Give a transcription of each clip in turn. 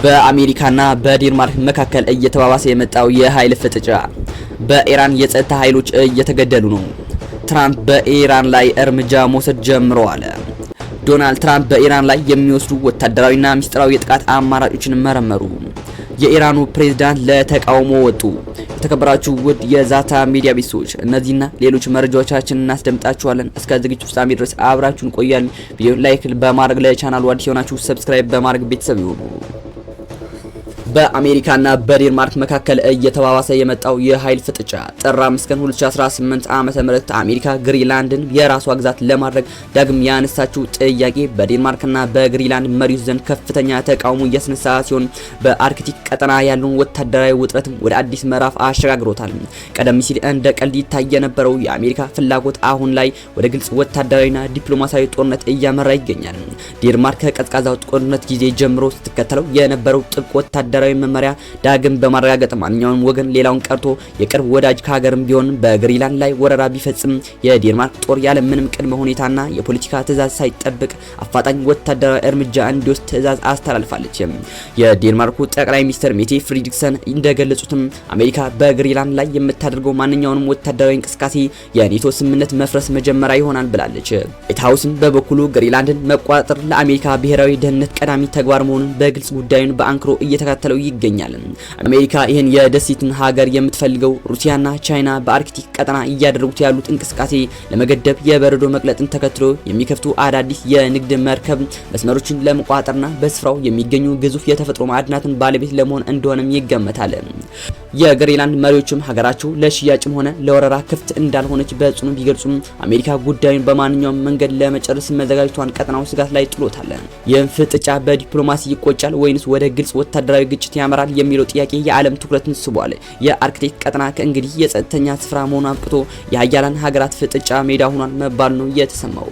በአሜሪካና በዴንማርክ መካከል እየተባባሰ የመጣው የኃይል ፍጥጫ። በኢራን የጸጥታ ኃይሎች እየተገደሉ ነው። ትራምፕ በኢራን ላይ እርምጃ መውሰድ ጀምረዋል። ዶናልድ ትራምፕ በኢራን ላይ የሚወስዱ ወታደራዊና ሚስጥራዊ የጥቃት አማራጮችን መረመሩ። የኢራኑ ፕሬዝዳንት ለተቃውሞ ወጡ። የተከበራችሁ ውድ የዛታ ሚዲያ ቤተሰቦች እነዚህና ሌሎች መረጃዎቻችንን እናስደምጣችኋለን። እስከ ዝግጅቱ ፍጻሜ ድረስ አብራችሁን ቆያለን። ቪዲዮ ላይክ በማድረግ ለቻናሉ አዲስ የሆናችሁ ሰብስክራይብ በማድረግ ቤተሰብ ይሁኑ። በአሜሪካና በዴንማርክ መካከል እየተባባሰ የመጣው የኃይል ፍጥጫ ጥር 5 ቀን 2018 ዓ.ም አሜሪካ ግሪንላንድን የራሷ ግዛት ለማድረግ ዳግም ያነሳችው ጥያቄ በዴንማርክና በግሪንላንድ መሪዎች ዘንድ ከፍተኛ ተቃውሞ እያስነሳ ሲሆን በአርክቲክ ቀጠና ያለውን ወታደራዊ ውጥረትም ወደ አዲስ ምዕራፍ አሸጋግሮታል። ቀደም ሲል እንደ ቀልድ ይታይ የነበረው የአሜሪካ ፍላጎት አሁን ላይ ወደ ግልጽ ወታደራዊና ዲፕሎማሲያዊ ጦርነት እያመራ ይገኛል። ዴንማርክ ከቀዝቃዛው ጦርነት ጊዜ ጀምሮ ስትከተለው የነበረው ጥብቅ ወታደራዊ መመሪያ ዳግም በማረጋገጥ ማንኛውም ወገን ሌላውን ቀርቶ የቅርብ ወዳጅ ከሀገርም ቢሆን በግሪንላንድ ላይ ወረራ ቢፈጽም የዴንማርክ ጦር ያለ ምንም ቅድመ ሁኔታና የፖለቲካ ትዕዛዝ ሳይጠብቅ አፋጣኝ ወታደራዊ እርምጃ እንዲወስድ ትዕዛዝ አስተላልፋለች። የዴንማርኩ ጠቅላይ ሚኒስትር ሜቴ ፍሪድሪክሰን እንደገለጹትም አሜሪካ በግሪንላንድ ላይ የምታደርገው ማንኛውንም ወታደራዊ እንቅስቃሴ የኔቶ ስምምነት መፍረስ መጀመሪያ ይሆናል ብላለች። ዋይት ሃውስም በበኩሉ ግሪንላንድን መቆጣጠር ለአሜሪካ ብሔራዊ ደህንነት ቀዳሚ ተግባር መሆኑን በግልጽ ጉዳዩን በአንክሮ እየተከታተለው ይገኛል። አሜሪካ ይህን የደሴትን ሀገር የምትፈልገው ሩሲያና ቻይና በአርክቲክ ቀጠና እያደረጉት ያሉት እንቅስቃሴ ለመገደብ የበረዶ መቅለጥን ተከትሎ የሚከፍቱ አዳዲስ የንግድ መርከብ መስመሮችን ለመቆጣጠርና በስፍራው የሚገኙ ግዙፍ የተፈጥሮ ማዕድናትን ባለቤት ለመሆን እንደሆነም ይገመታል። የግሪንላንድ መሪዎችም ሀገራቸው ለሽያጭም ሆነ ለወረራ ክፍት እንዳልሆነች በጽኑ ቢገልጹም አሜሪካ ጉዳዩን በማንኛውም መንገድ ለመጨረስ መዘጋጀቷን ቀጠናው ስጋት ላይ ጥሎታል። ይህም ፍጥጫ በዲፕሎማሲ ይቆጫል ወይንስ ወደ ግልጽ ወታደራዊ ግጭት ያመራል የሚለው ጥያቄ የዓለም ትኩረትን ስቧል። የአርክቲክ ቀጠና ከእንግዲህ የጸጥተኛ ስፍራ መሆኑ አብቅቶ የሀያላን ሀገራት ፍጥጫ ሜዳ ሆኗል መባሉ ነው የተሰማው።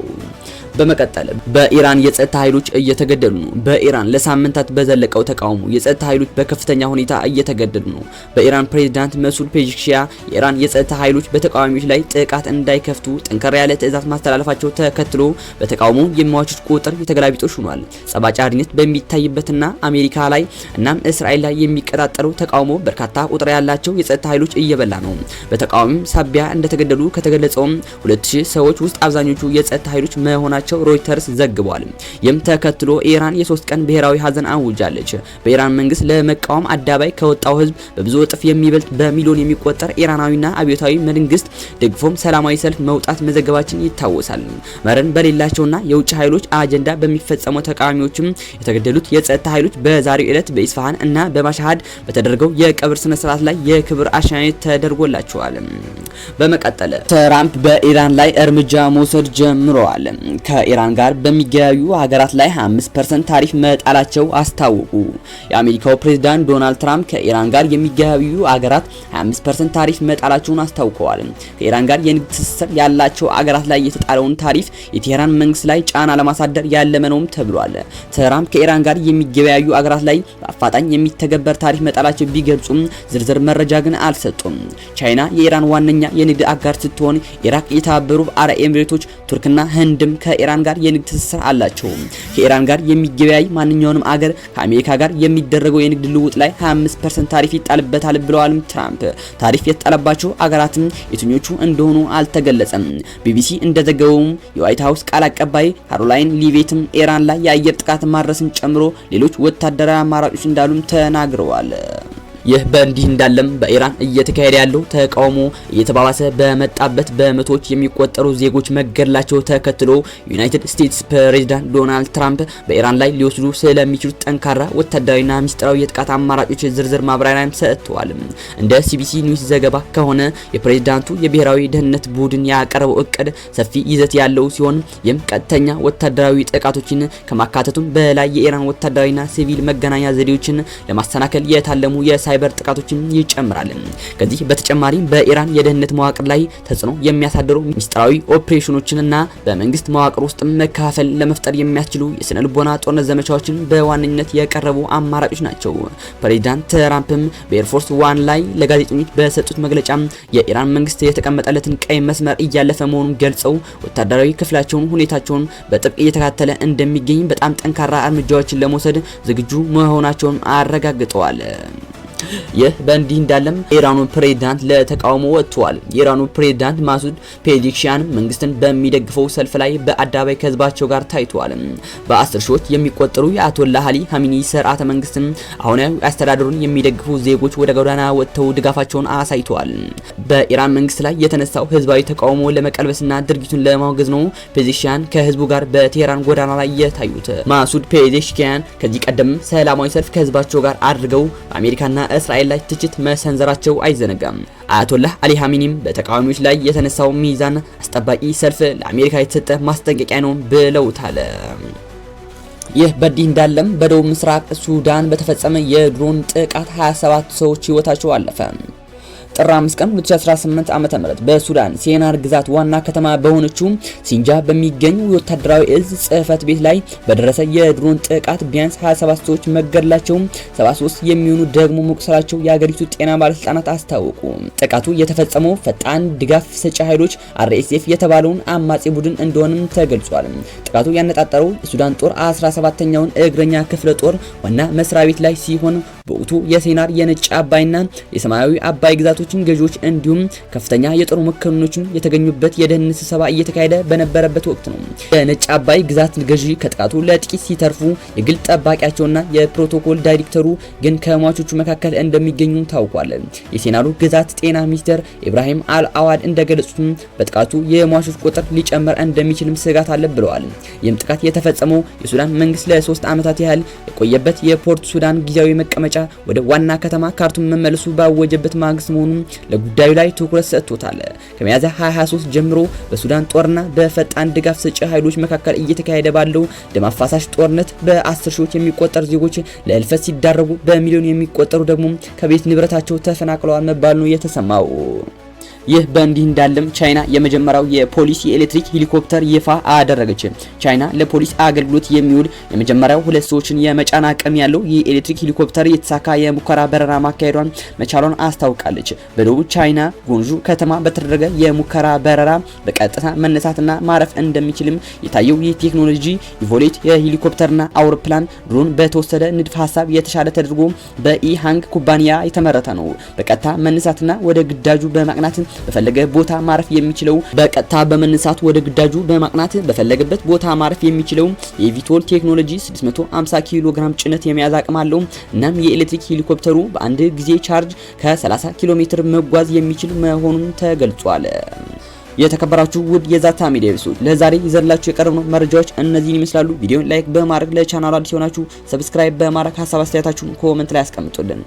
በመቀጠል በኢራን የጸጥታ ኃይሎች እየተገደሉ ነው። በኢራን ለሳምንታት በዘለቀው ተቃውሞ የጸጥታ ኃይሎች በከፍተኛ ሁኔታ እየተገደሉ ነው። በኢራን ፕሬዝዳንት መሱድ ፔዜሽኪያን የኢራን የጸጥታ ኃይሎች በተቃዋሚዎች ላይ ጥቃት እንዳይከፍቱ ጠንከር ያለ ትዕዛዝ ማስተላለፋቸው ተከትሎ በተቃውሞ የሚሟቹት ቁጥር የተገላቢጦሽ ሆኗል። ጸባጫሪነት በሚታይበትና አሜሪካ ላይ እናም እስራኤል ላይ የሚቀጣጠለው ተቃውሞ በርካታ ቁጥር ያላቸው የጸጥታ ኃይሎች እየበላ ነው። በተቃዋሚው ሳቢያ እንደተገደሉ ከተገለጸው 2000 ሰዎች ውስጥ አብዛኞቹ የጸጥታ ኃይሎች መሆናቸው ሮይተርስ ዘግቧል። ይህም ተከትሎ ኢራን የ3 ቀን ብሔራዊ ሀዘን አውጃለች። በኢራን መንግስት ለመቃወም አደባባይ ከወጣው ህዝብ በብዙ እጥፍ የሚበልጥ በሚሊዮን የሚቆጠር ኢራናዊና አብዮታዊ መንግስት ደግፎም ሰላማዊ ሰልፍ መውጣት መዘገባችን ይታወሳል። መረን በሌላቸውና የውጭ ኃይሎች አጀንዳ በሚፈጸመው ተቃዋሚዎችም የተገደሉት የጸጥታ ኃይሎች በዛሬው ዕለት በኢስፋሃን እና በማሻሃድ በተደረገው የቀብር ስነ ስርዓት ላይ የክብር አሸኛኘት ተደርጎላቸዋል። በመቀጠል ትራምፕ በኢራን ላይ እርምጃ መውሰድ ጀምረዋል። ከኢራን ጋር በሚገያዩ ሀገራት ላይ 25% ታሪፍ መጣላቸው አስታወቁ። የአሜሪካው ፕሬዝዳንት ዶናልድ ትራምፕ ከኢራን ጋር የሚገያዩ ሀገራት 25% ታሪፍ መጣላቸውን አስታውቀዋል። ከኢራን ጋር የንግድ ትስስር ያላቸው ሀገራት ላይ የተጣለውን ታሪፍ የቴህራን መንግስት ላይ ጫና ለማሳደር ያለመ ነውም ተብሏል። ትራምፕ ከኢራን ጋር የሚገበያዩ ሀገራት ላይ በአፋጣኝ የሚተገበር ታሪፍ መጣላቸው ቢገልጹም ዝርዝር መረጃ ግን አልሰጡም። ቻይና የኢራን ዋነኛ የንግድ አጋር ስትሆን ኢራቅ፣ የተባበሩት አረብ ኤሚሬቶች፣ ቱርክና ህንድም ከኢራን ጋር የንግድ ትስስር አላቸው። ከኢራን ጋር የሚገበያይ ማንኛውንም አገር ከአሜሪካ ጋር የሚደረገው የንግድ ልውውጥ ላይ 25% ታሪፍ ይጣልበታል ብለዋል ትራምፕ። ታሪፍ የተጣለባቸው አገራትም የትኞቹ እንደሆኑ አልተገለጸም። ቢቢሲ እንደዘገበውም የዋይት ሃውስ ቃል አቀባይ ካሮላይን ሊቬትም ኢራን ላይ የአየር ጥቃት ማድረስን ጨምሮ ሌሎች ወታደራዊ አማራጮች እንዳሉም ተናግረዋል። ይህ በእንዲህ እንዳለም በኢራን እየተካሄደ ያለው ተቃውሞ እየተባባሰ በመጣበት በመቶዎች የሚቆጠሩ ዜጎች መገደላቸው ተከትሎ ዩናይትድ ስቴትስ ፕሬዝዳንት ዶናልድ ትራምፕ በኢራን ላይ ሊወስዱ ስለሚችሉት ጠንካራ ወታደራዊና ሚስጥራዊ የጥቃት አማራጮች ዝርዝር ማብራሪያም ሰጥተዋል። እንደ ሲቢሲ ኒውስ ዘገባ ከሆነ የፕሬዝዳንቱ የብሔራዊ ደህንነት ቡድን ያቀረበው እቅድ ሰፊ ይዘት ያለው ሲሆን ይህም ቀጥተኛ ወታደራዊ ጥቃቶችን ከማካተቱም በላይ የኢራን ወታደራዊና ሲቪል መገናኛ ዘዴዎችን ለማሰናከል የታለሙ የሳይበር የሳይበር ጥቃቶችን ይጨምራል። ከዚህ በተጨማሪ በኢራን የደህንነት መዋቅር ላይ ተጽዕኖ የሚያሳድሩ ሚስጥራዊ ኦፕሬሽኖችንና በመንግስት መዋቅር ውስጥ መካፈል ለመፍጠር የሚያስችሉ የስነ ልቦና ጦርነት ዘመቻዎችን በዋነኝነት የቀረቡ አማራጮች ናቸው። ፕሬዚዳንት ትራምፕም በኤርፎርስ ዋን ላይ ለጋዜጠኞች በሰጡት መግለጫ የኢራን መንግስት የተቀመጠለትን ቀይ መስመር እያለፈ መሆኑን ገልጸው ወታደራዊ ክፍላቸውን ሁኔታቸውን በጥብቅ እየተከታተለ እንደሚገኝ በጣም ጠንካራ እርምጃዎችን ለመውሰድ ዝግጁ መሆናቸውን አረጋግጠዋል። ይህ በእንዲህ እንዳለም የኢራኑ ፕሬዝዳንት ለተቃውሞ ወጥተዋል። የኢራኑ ፕሬዝዳንት ማሱድ ፔዜሽኪያን መንግስትን በሚደግፈው ሰልፍ ላይ በአደባባይ ከህዝባቸው ጋር ታይተዋል። በ10 ሺዎች የሚቆጠሩ የአያቶላህ አሊ ሀሚኒ ስርዓተ መንግስትን አሁናዊ አስተዳደሩን የሚደግፉ ዜጎች ወደ ጎዳና ወጥተው ድጋፋቸውን አሳይተዋል። በኢራን መንግስት ላይ የተነሳው ህዝባዊ ተቃውሞ ለመቀልበስና ድርጊቱን ለማውገዝ ነው ፔዜሽኪያን ከህዝቡ ጋር በቴህራን ጎዳና ላይ የታዩት። ማሱድ ፔዜሽኪያን ከዚህ ቀደም ሰላማዊ ሰልፍ ከህዝባቸው ጋር አድርገው በአሜሪካና እስራኤል ላይ ትችት መሰንዘራቸው አይዘነጋም። አያቶላህ አሊ ሀሚኒም በተቃዋሚዎች ላይ የተነሳው ሚዛን አስጠባቂ ሰልፍ ለአሜሪካ የተሰጠ ማስጠንቀቂያ ነው ብለውታል። ይህ በእንዲህ እንዳለም በደቡብ ምስራቅ ሱዳን በተፈጸመ የድሮን ጥቃት 27 ሰዎች ህይወታቸው አለፈ። ጥር 5 ቀን 2018 ዓ.ም በሱዳን ሴናር ግዛት ዋና ከተማ በሆነችው ሲንጃ በሚገኝ ወታደራዊ እዝ ጽህፈት ቤት ላይ በደረሰ የድሮን ጥቃት ቢያንስ 27 ሰዎች መገደላቸው 73 የሚሆኑ ደግሞ መቁሰላቸው የሀገሪቱ ጤና ባለስልጣናት አስታወቁ። ጥቃቱ የተፈጸመው ፈጣን ድጋፍ ሰጪ ኃይሎች RSF የተባለውን አማጺ ቡድን እንደሆነም ተገልጿል። ጥቃቱ ያነጣጠረው የሱዳን ጦር 17ኛውን እግረኛ ክፍለ ጦር ዋና መስሪያ ቤት ላይ ሲሆን በወቅቱ የሴናር የነጭ አባይና የሰማያዊ አባይ ግዛቶች ገዢዎች እንዲሁም ከፍተኛ የጦር መኮንኖችን የተገኙበት የደህንነት ስብሰባ እየተካሄደ በነበረበት ወቅት ነው። የነጭ አባይ ግዛት ገዢ ከጥቃቱ ለጥቂት ሲተርፉ የግል ጠባቂያቸውና የፕሮቶኮል ዳይሬክተሩ ግን ከሟቾቹ መካከል እንደሚገኙ ታውቋል። የሴናሩ ግዛት ጤና ሚኒስትር ኢብራሂም አልአዋድ እንደገለጹት በጥቃቱ የሟቾች ቁጥር ሊጨምር እንደሚችልም ስጋት አለ ብለዋል። ይህም ጥቃት የተፈጸመው የሱዳን መንግስት ለ3 ዓመታት ያህል የቆየበት የፖርት ሱዳን ጊዜያዊ መቀመጫ ወደ ዋና ከተማ ካርቱም መመለሱ ባወጀበት ማግስት መሆኑን ለጉዳዩ ላይ ትኩረት ሰጥቶታል። ከሚያዝያ 2023 ጀምሮ በሱዳን ጦርና በፈጣን ድጋፍ ሰጪ ኃይሎች መካከል እየተካሄደ ባለው ደም አፋሳሽ ጦርነት በ10 ሺዎች የሚቆጠሩ ዜጎች ለእልፈት ሲዳረጉ በሚሊዮን የሚቆጠሩ ደግሞ ከቤት ንብረታቸው ተፈናቅለዋል መባሉ ነው የተሰማው። ይህ በእንዲህ እንዳለም ቻይና የመጀመሪያው የፖሊስ የኤሌክትሪክ ሄሊኮፕተር ይፋ አደረገች። ቻይና ለፖሊስ አገልግሎት የሚውል የመጀመሪያው 2 ሰዎችን የመጫን አቅም ያለው የኤሌክትሪክ ሄሊኮፕተር የተሳካ የሙከራ በረራ ማካሄዷን መቻሏን አስታውቃለች። በደቡብ ቻይና ጎንዡ ከተማ በተደረገ የሙከራ በረራ በቀጥታ መነሳትና ማረፍ እንደሚችልም የታየው ይህ ቴክኖሎጂ ኢቮሌት የሄሊኮፕተርና አውሮፕላን ድሮን በተወሰደ ንድፍ ሀሳብ የተሻለ ተደርጎ በኢሃንግ ኩባንያ የተመረተ ነው። በቀጥታ መነሳትና ወደ ግዳጁ በማቅናት በፈለገ ቦታ ማረፍ የሚችለው በቀጥታ በመነሳት ወደ ግዳጁ በማቅናት በፈለገበት ቦታ ማረፍ የሚችለው የቪቶል ቴክኖሎጂ 650 ኪሎ ግራም ጭነት የመያዝ አቅም አለው። እናም የኤሌክትሪክ ሄሊኮፕተሩ በአንድ ጊዜ ቻርጅ ከ30 ኪሎ ሜትር መጓዝ የሚችል መሆኑን ተገልጿል። የተከበራችሁ ውድ የዛታ ሚዲያ ቤተሰቦች ለዛሬ ይዘላችሁ የቀረብነው መረጃዎች እነዚህን ይመስላሉ። ቪዲዮን ላይክ በማድረግ ለቻናሉ አዲስ ሆናችሁ ሰብስክራይብ በማድረግ ሀሳብ አስተያየታችሁን ኮሜንት ላይ አስቀምጡልን።